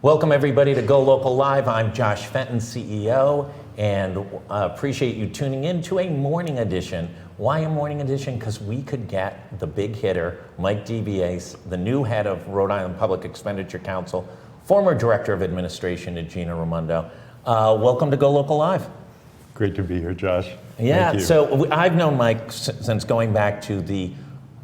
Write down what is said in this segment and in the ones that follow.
Welcome everybody to GoLocal Live. I'm Josh Fenton, CEO, and appreciate you tuning in to a morning edition. Why a morning edition? Because we could get the big hitter, Mike DiBiase, the new head of Rhode Island Public Expenditure Council, former Director of Administration at Gina Raimondo. Welcome to GoLocal Live. Great to be here, Josh. Yeah, Thank you. so I've known Mike since going back to the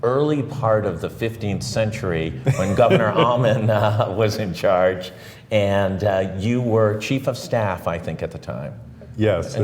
early part of the 15th century when Governor Almond was in charge, and you were chief of staff, I think, at the time. Yes, I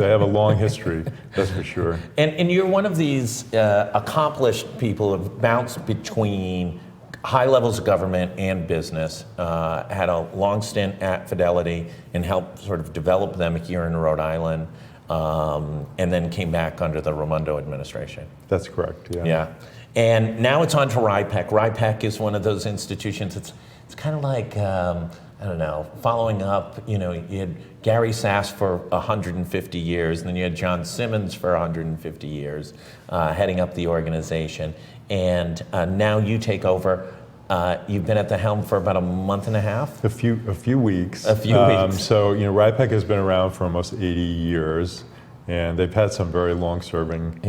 have a long history, that's for sure. And you're one of these accomplished people who have bounced between high levels of government and business, had a long stint at Fidelity and helped sort of develop them here in Rhode Island. And then came back under the Raimondo administration. That's correct, yeah. Yeah, and now it's on to RIPEC. RIPEC is one of those institutions, it's kind of like, I don't know, following up, you had Gary Sass for 150 years, and then you had John Simmons for 150 years, heading up the organization. And now you take over. You've been at the helm for about a month and a half? A few weeks. A few weeks. So, RIPEC has been around for almost 80 years, and they've had some very long-serving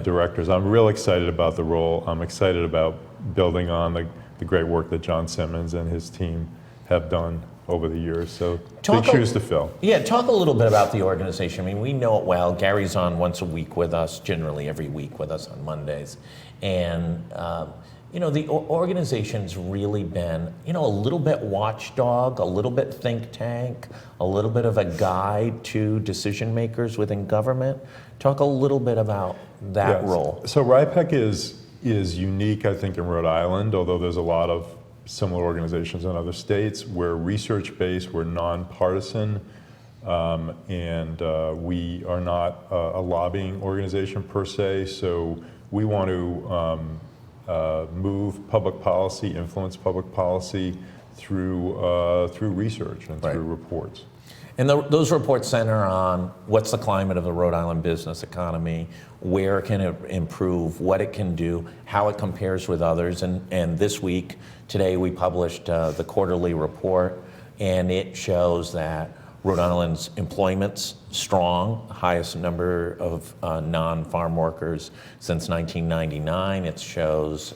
directors. I'm real excited about the role. I'm excited about building on the great work that John Simmons and his team have done over the years. So, big shoes to fill. Yeah, talk a little bit about the organization. I mean, we know it well. Gary's on once a week with us, generally every week with us on Mondays. And the organization's really been, a little bit watchdog, a little bit think tank, a little bit of a guide to decision makers within government. Talk a little bit about that role. So RIPEC is unique, I think, in Rhode Island, although there's a lot of similar organizations in other states. We're research-based, we're nonpartisan, and we are not a lobbying organization per se, so we want to move public policy, influence public policy through research and through reports. And those reports center on what's the climate of the Rhode Island business economy, where can it improve, what it can do, how it compares with others. And this week, today, we published the quarterly report, and it shows that Rhode Island's employment's strong, highest number of non-farm workers since 1999. It shows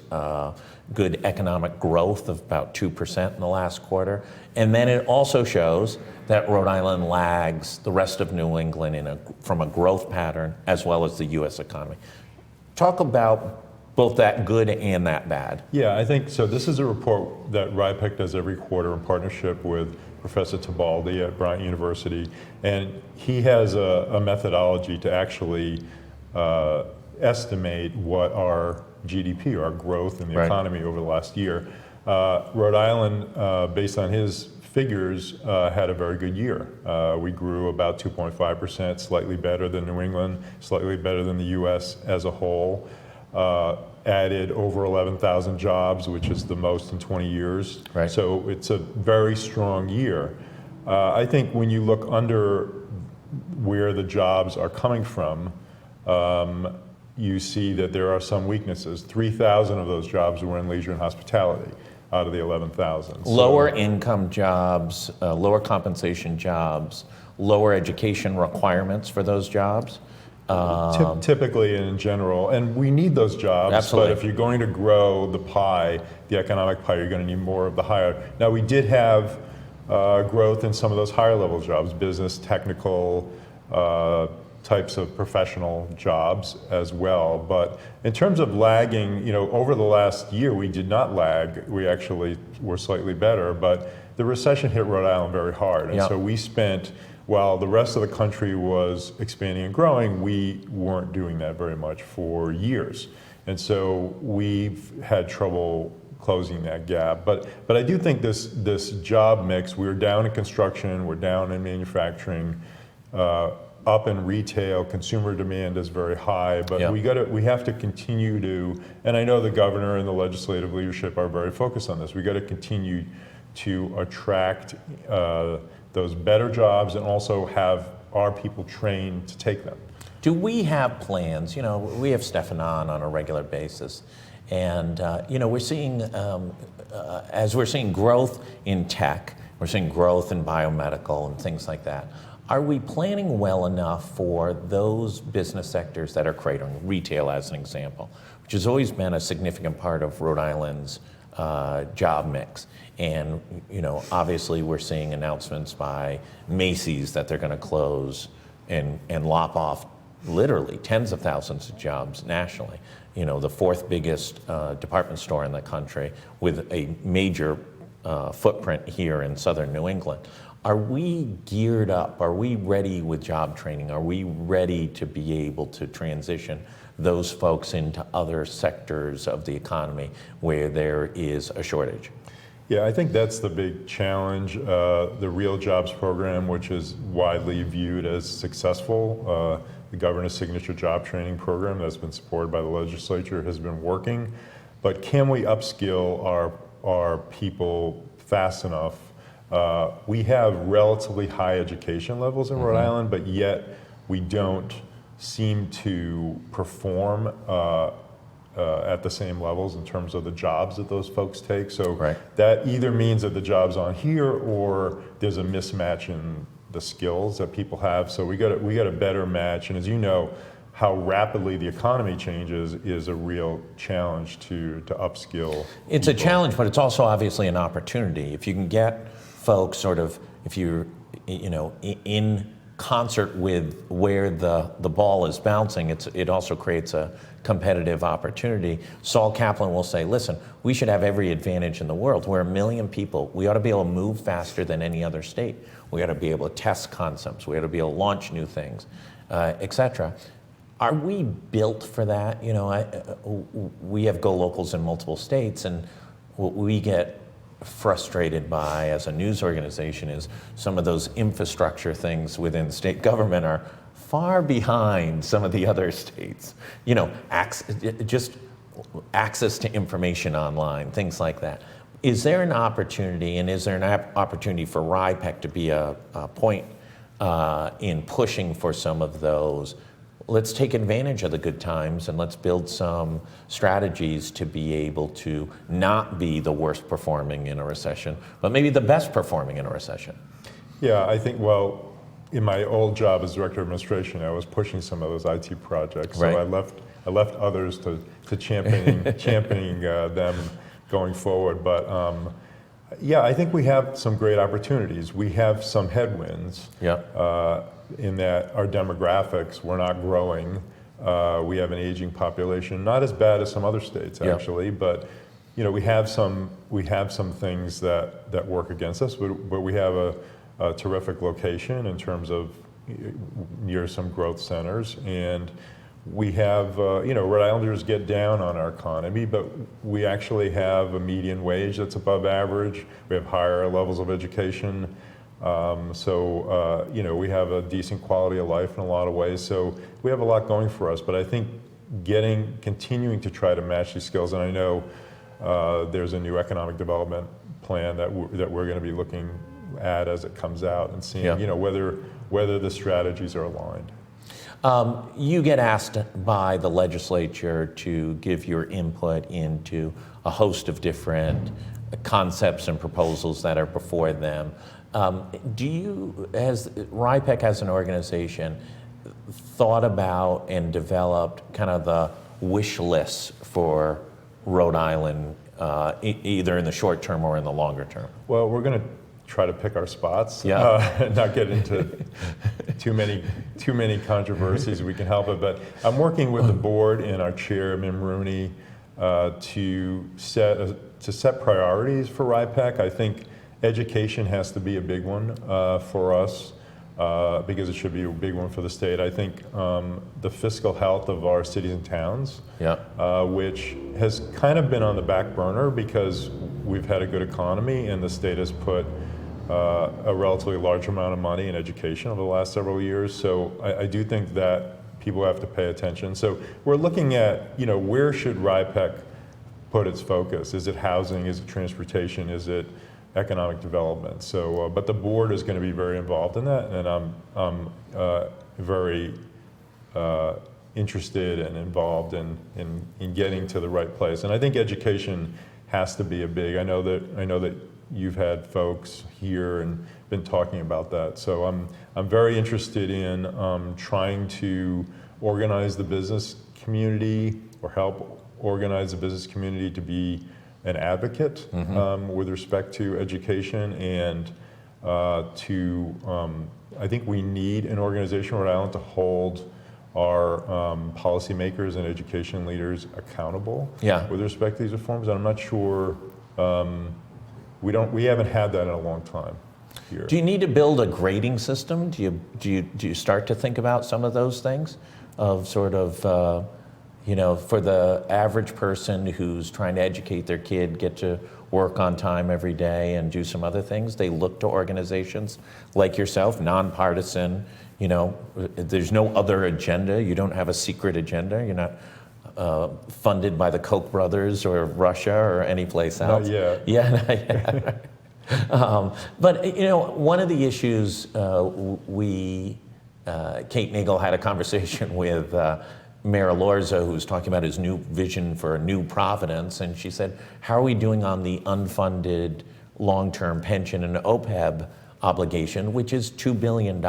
good economic growth of about 2% in the last quarter. And then it also shows that Rhode Island lags the rest of New England from a growth pattern as well as the U.S. economy. Talk about both that good and that bad. Yeah, I think so. This is a report that RIPEC does every quarter in partnership with Professor Tibaldi at Bryant University, and he has a methodology to actually estimate what our GDP, our growth in the economy over the last year. Rhode Island, based on his figures, had a very good year. We grew about 2.5%, slightly better than New England, slightly better than the US as a whole. Added over 11,000 jobs, which is the most in 20 years. Right. So it's a very strong year. I think when you look under where the jobs are coming from, you see that there are some weaknesses. 3,000 of those jobs were in leisure and hospitality out of the 11,000. Lower income jobs, lower compensation jobs, lower education requirements for those jobs. Typically and in general, and we need those jobs. Absolutely. But if you're going to grow the pie, the economic pie, you're going to need more of the higher. Now, we did have growth in some of those higher level jobs, business, technical types of professional jobs as well. But in terms of lagging, over the last year, we did not lag. We actually were slightly better, but the recession hit Rhode Island very hard. And so we spent, while the rest of the country was expanding and growing, we weren't doing that very much for years. And so we've had trouble closing that gap. But I do think this job mix, we're down in construction, we're down in manufacturing, up in retail, consumer demand is very high, but we have to continue to, and I know the governor and the legislative leadership are very focused on this, we got to continue to attract those better jobs and also have our people trained to take them. Do we have plans? We have Stefan on a regular basis, And we're seeing, as we're seeing growth in tech, we're seeing growth in biomedical and things like that. Are we planning well enough for those business sectors that are cratering, retail as an example, which has always been a significant part of Rhode Island's job mix? And obviously we're seeing announcements by Macy's that they're going to close and lop off literally tens of thousands of jobs nationally. The fourth biggest department store in the country with a major footprint here in southern New England. Are we geared up? Are we ready with job training? Are we ready to be able to transition those folks into other sectors of the economy where there is a shortage? Yeah, I think that's the big challenge. The Real Jobs program, which is widely viewed as successful, the governor's signature job training program that's been supported by the legislature, has been working. But can we upskill our people fast enough? We have relatively high education levels in Rhode Island, but yet we don't seem to perform at the same levels in terms of the jobs that those folks take. So that either means that the job's on here or there's a mismatch in the skills that people have. So we got a better match. And as you know, how rapidly the economy changes is a real challenge to upskill. It's people. A challenge, but it's also obviously an opportunity. If you can get folks sort of, if you're in concert with where the ball is bouncing, it also creates a competitive opportunity. Saul Kaplan will say, listen, we should have every advantage in the world. We're 1 million people. We ought to be able to move faster than any other state. We ought to be able to test concepts. We ought to be able to launch new things, et cetera. Are we built for that? We have GoLocals in multiple states, and what we get frustrated by as a news organization is some of those infrastructure things within state government are far behind some of the other states. Just access to information online, things like that. Is there an opportunity, and is there an opportunity for RIPEC to be a point in pushing for some of those? Let's take advantage of the good times and let's build some strategies to be able to not be the worst performing in a recession, but maybe the best performing in a recession. Yeah, I think, well, in my old job as director of administration, I was pushing some of those IT projects. So I left others to championing them going forward. But yeah, I think we have some great opportunities. We have some headwinds. Yeah. In that our demographics, we're not growing. We have an aging population, not as bad as some other states actually, but we have some things that work against us. But we have a terrific location in terms of near some growth centers, and we have Rhode Islanders get down on our economy, but we actually have a median wage that's above average. We have higher levels of education. We have a decent quality of life in a lot of ways. So we have a lot going for us, but I think continuing to try to match these skills, and I know there's a new economic development plan that we're going to be looking at as it comes out and seeing, whether the strategies are aligned. You get asked by the legislature to give your input into a host of different concepts and proposals that are before them. Do you, as RIPEC as an organization, thought about and developed kind of the wish list for Rhode Island, either in the short term or in the longer term? Well, we're going to try to pick our spots, not get into too many controversies. We can help it, but I'm working with the board and our chair, Mim Rooney, to set priorities for RIPEC. I think education has to be a big one for us because it should be a big one for the state. I think the fiscal health of our cities and towns, which has kind of been on the back burner because we've had a good economy and the state has put a relatively large amount of money in education over the last several years. So I do think that people have to pay attention. So we're looking at, where should RIPEC put its focus? Is it housing? Is it transportation? Is it economic development? So, but the board is going to be very involved in that, and I'm very interested and involved in getting to the right place. And I think education has to be a big. I know that you've had folks here and been talking about that. So I'm very interested in trying to organize the business community or help organize the business community to be an advocate with respect to education and I think we need an organization in Rhode Island to hold our policymakers and education leaders accountable with respect to these reforms. And I'm not sure, we haven't had that in a long time here. Do you need to build a grading system? Do you start to think about some of those things of sort of, for the average person who's trying to educate their kid, get to work on time every day and do some other things, they look to organizations like yourself, nonpartisan, there's no other agenda. You don't have a secret agenda. You're not funded by the Koch brothers or Russia or any place else. Not yet. Yeah, not yet. But one of the issues Kate Nagel had a conversation with Mayor Lorza, who was talking about his new vision for a new Providence, and she said, how are we doing on the unfunded long-term pension and OPEB obligation, which is $2 billion?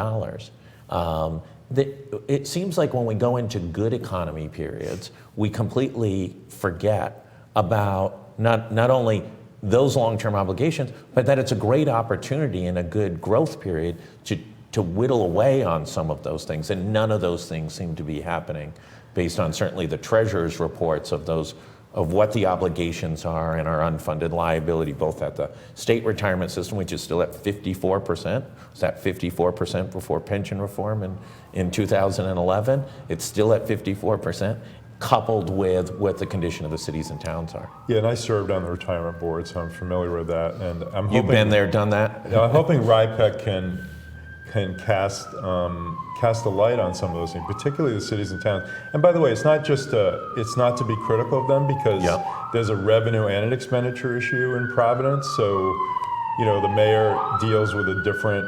It seems like when we go into good economy periods, we completely forget about not only those long-term obligations, but that it's a great opportunity in a good growth period to whittle away on some of those things. And none of those things seem to be happening based on certainly the treasurer's reports of what the obligations are and our unfunded liability, both at the state retirement system, which is still at 54%. Was that 54% before pension reform in 2011? It's still at 54%, coupled with what the condition of the cities and towns are. Yeah, and I served on the retirement board, so I'm familiar with that. And I'm hoping, you've been there, done that? I'm hoping RIPEC can cast a light on some of those things, particularly the cities and towns. And by the way, it's not to be critical of them, because there's a revenue and an expenditure issue in Providence. So, the mayor deals with a different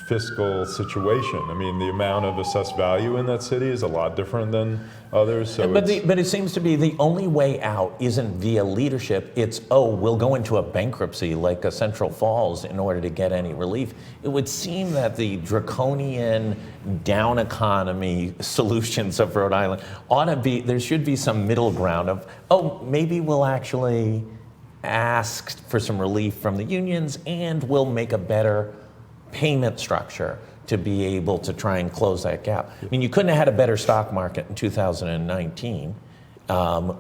fiscal situation. I mean, the amount of assessed value in that city is a lot different than others. So but it seems to be the only way out isn't via leadership. It's, we'll go into a bankruptcy like a Central Falls in order to get any relief. It would seem that the draconian down economy solutions of Rhode Island there should be some middle ground of, maybe we'll actually ask for some relief from the unions and we'll make a better payment structure to be able to try and close that gap. I mean, you couldn't have had a better stock market in 2019.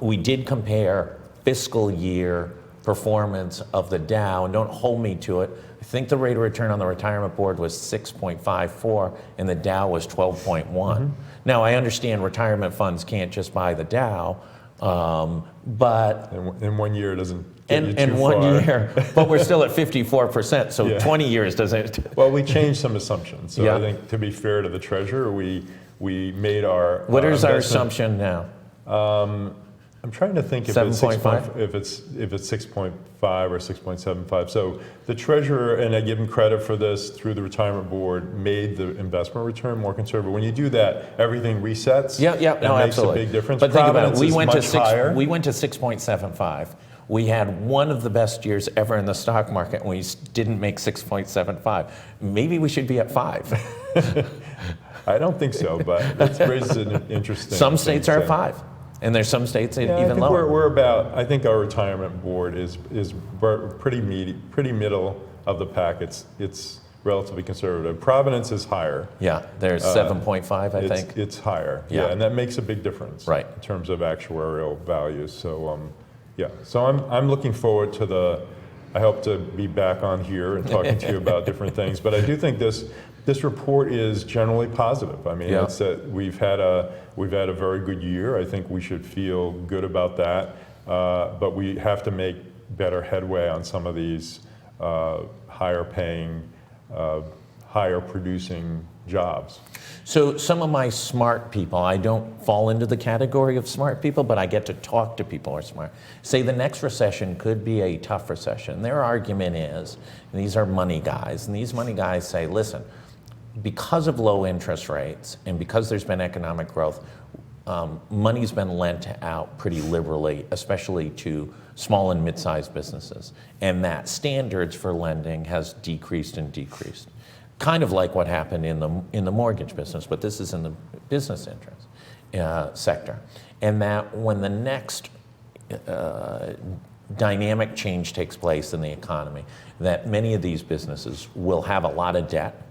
We did compare fiscal year performance of the Dow, and don't hold me to it. I think the rate of return on the retirement board was 6.54 and the Dow was 12.1. Now, I understand retirement funds can't just buy the Dow, but in 1 year it doesn't get you too in far. 1 year, but we're still at 54%, so 20 years doesn't. Well, we changed some assumptions. So I think, to be fair to the treasurer, we made our. What is our assumption now? I'm trying to think if it's 7.5? if it's 6.5 or 6.75. So the treasurer, and I give him credit for this, through the retirement board, made the investment return more conservative. When you do that, everything resets. No, makes absolutely. a big difference. But think about it. We went to 6.75. We had one of the best years ever in the stock market, and we didn't make 6.75. Maybe we should be at 5. I don't think so, but it raises an interesting. Some states are at 5. And there's some states even I think lower. We're about. I think our retirement board is pretty middle of the pack. It's relatively conservative. Providence is higher. Yeah, there's 7.5, I think. It's higher. Yeah, and that makes a big difference. Right. In terms of actuarial values. So So I'm looooking forward to I hope to be back on here and talking to you about different things. But I do think this report is generally positive. I mean, it's we've had a very good year. I think we should feel good about that. But we have to make better headway on some of these higher paying, higher producing jobs. So some of my smart people, I don't fall into the category of smart people, but I get to talk to people who are smart, say the next recession could be a tough recession. Their argument is, and these are money guys, and these money guys say, listen, because of low interest rates and because there's been economic growth, money's been lent out pretty liberally, especially to small and mid-sized businesses, and that standards for lending has decreased and decreased. Kind of like what happened in the mortgage business, but this is in the business interest sector. And that when the next dynamic change takes place in the economy, that many of these businesses will have a lot of debt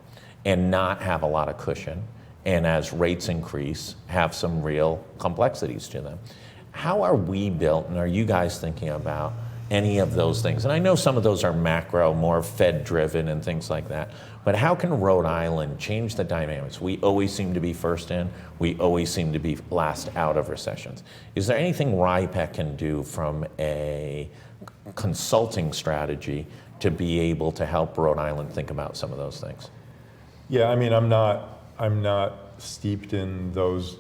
and not have a lot of cushion, and as rates increase, have some real complexities to them. How are we built, and are you guys thinking about any of those things? And I know some of those are macro, more Fed-driven and things like that, but how can Rhode Island change the dynamics? We always seem to be first in, we always seem to be last out of recessions. Is there anything RIPEC can do from a consulting strategy to be able to help Rhode Island think about some of those things? Yeah, I mean, I'm not steeped in those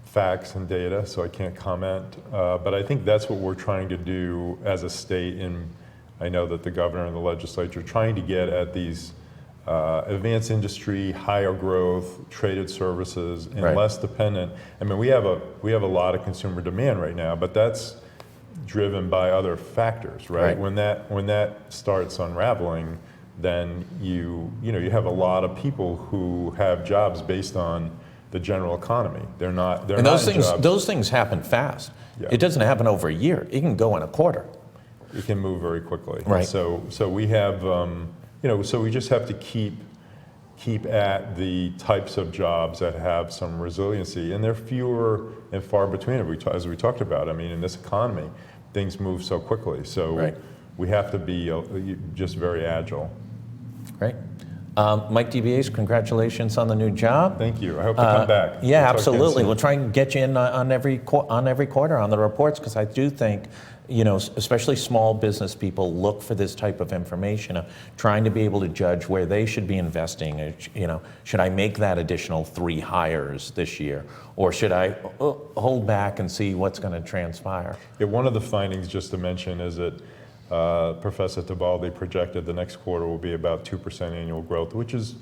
facts and data, so I can't comment. But I think that's what we're trying to do as a state, and I know that the governor and the legislature are trying to get at these advanced industry, higher growth, traded services, and right. less dependent. I mean, we have a lot of consumer demand right now, but that's driven by other factors, right? When that starts unraveling, then you have a lot of people who have jobs based on the general economy. They're not. And those things happen fast. Yeah. It doesn't happen over a year. It can go in a quarter. It can move very quickly. Right. So we have, so we just have to keep at the types of jobs that have some resiliency, and they're fewer and far between. As we talked about, I mean, in this economy, things move so quickly. So right. we have to be just very agile. Great. Mike DiBiase, congratulations on the new job. Thank you. I hope to come back. Yeah, We'll absolutely. We'll try and get you in on every quarter on the reports, because I do think, especially small business people look for this type of information, of trying to be able to judge where they should be investing. Should I make that additional 3 hires this year, or should I hold back and see what's going to transpire? Yeah, one of the findings, just to mention, is that Professor Tibaldi projected the next quarter will be about 2% annual growth, which is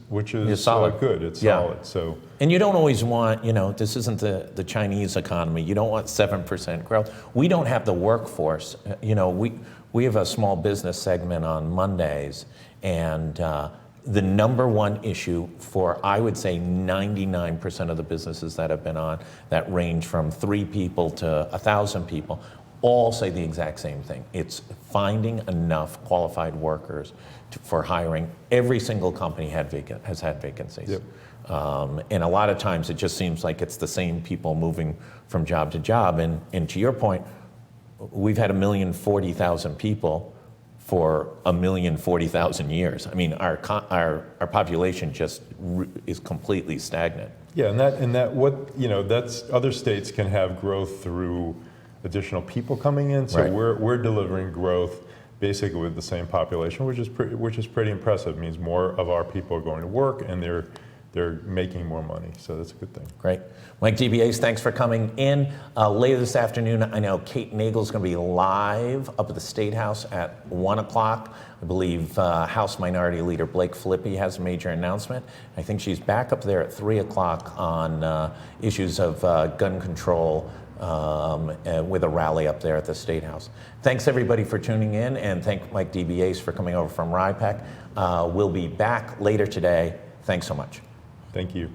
solid. Good. It's yeah. solid. So, and you don't always want, this isn't the Chinese economy. You don't want 7% growth. We don't have the workforce. We have a small business segment on Mondays, and the number one issue for, I would say, 99% of the businesses that have been on, that range from 3 people to 1,000 people, all say the exact same thing. It's finding enough qualified workers for hiring. Every single company has had vacancies. Yep. And a lot of times it just seems like it's the same people moving from job to job. And to your point, we've had 1,040,000 people for 1,040,000 years. I mean, our population just is completely stagnant. Yeah, that's other states can have growth through additional people coming in, so right. we're delivering growth basically with the same population, which is pretty impressive. It means more of our people are going to work, and they're making more money, so that's a good thing. Great. Mike DiBiase, thanks for coming in. Later this afternoon, I know Kate Nagel's going to be live up at the State House at 1 o'clock. I believe House Minority Leader Blake Filippi has a major announcement. I think she's back up there at 3 o'clock on issues of gun control, with a rally up there at the State House. Thanks everybody for tuning in, and thank Mike DiBiase for coming over from RIPEC. We'll be back later today. Thanks so much. Thank you.